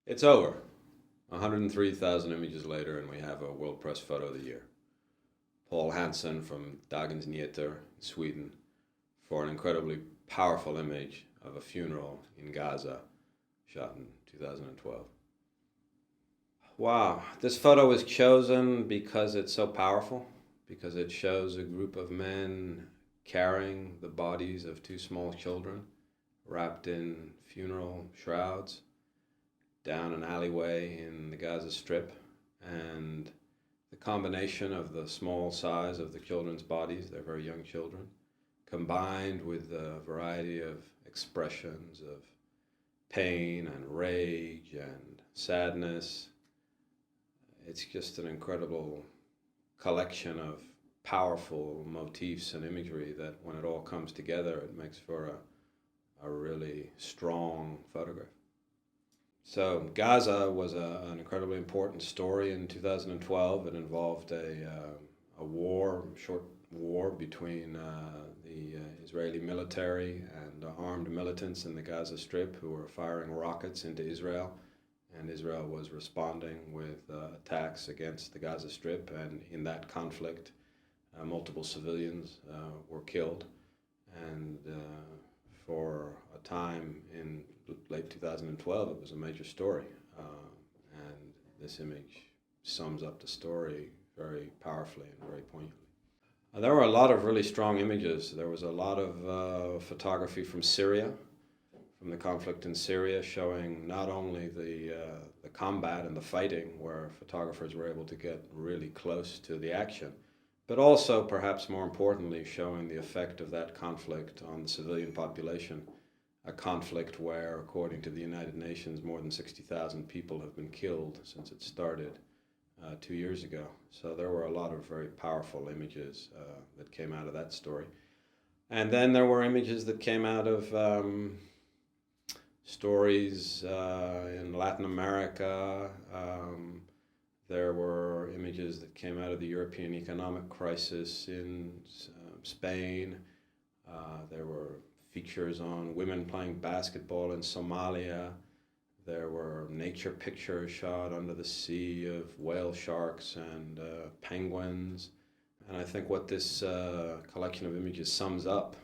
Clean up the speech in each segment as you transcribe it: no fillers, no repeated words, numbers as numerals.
It's over. 103,000 images later, and we have a World Press Photo of the Year. Paul Hansen from Dagens Nyheter, Sweden, for an incredibly powerful image of a funeral in Gaza, shot in 2012. Wow, this photo was chosen because it's so powerful, because it shows a group of men carrying the bodies of two small children wrapped in funeral shrouds down an alleyway in the Gaza Strip, and the combination of the small size of the children's bodies, they're very young children, combined with a variety of expressions of pain and rage and sadness. It's just an incredible collection of powerful motifs and imagery that when it all comes together, it makes for a really strong photograph. So Gaza was an incredibly important story in 2012. It involved a war, short war between the Israeli military and armed militants in the Gaza Strip who were firing rockets into Israel. And Israel was responding with attacks against the Gaza Strip. And in that conflict, multiple civilians were killed. And for a time in late 2012, it was a major story. And this image sums up the story very powerfully and very poignantly. There were a lot of really strong images. There was a lot of photography from Syria, from the conflict in Syria, showing not only the combat and the fighting, where photographers were able to get really close to the action, but also, perhaps more importantly, showing the effect of that conflict on the civilian population, a conflict where, according to the United Nations, more than 60,000 people have been killed since it started 2 years ago. So there were a lot of very powerful images that came out of that story. And then there were images that came out of stories in Latin America. There were images that came out of the European economic crisis in Spain. There were features on women playing basketball in Somalia. There were nature pictures shot under the sea of whale sharks and penguins. And I think what this collection of images sums up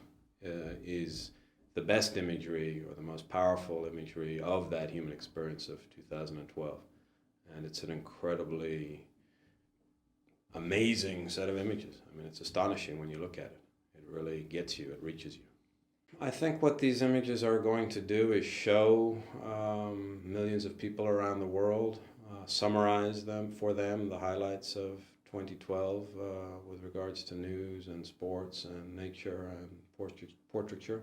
is the best imagery, or the most powerful imagery, of that human experience of 2012. And it's an incredibly amazing set of images. I mean, it's astonishing when you look at it. It really gets you, it reaches you. I think what these images are going to do is show millions of people around the world, summarize them for them, the highlights of 2012 with regards to news and sports and nature and portraiture.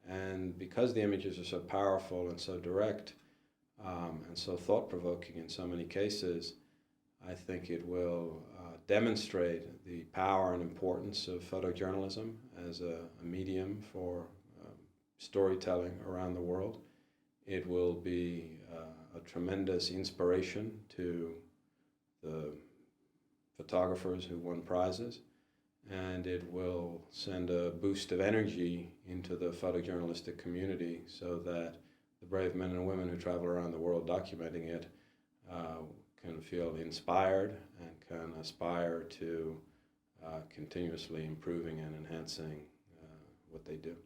And because the images are so powerful and so direct and so thought-provoking in so many cases, I think it will demonstrate the power and importance of photojournalism as a medium for storytelling around the world. It will be a tremendous inspiration to the photographers who won prizes, and it will send a boost of energy into the photojournalistic community so that the brave men and women who travel around the world documenting it can feel inspired and can aspire to continuously improving and enhancing what they do.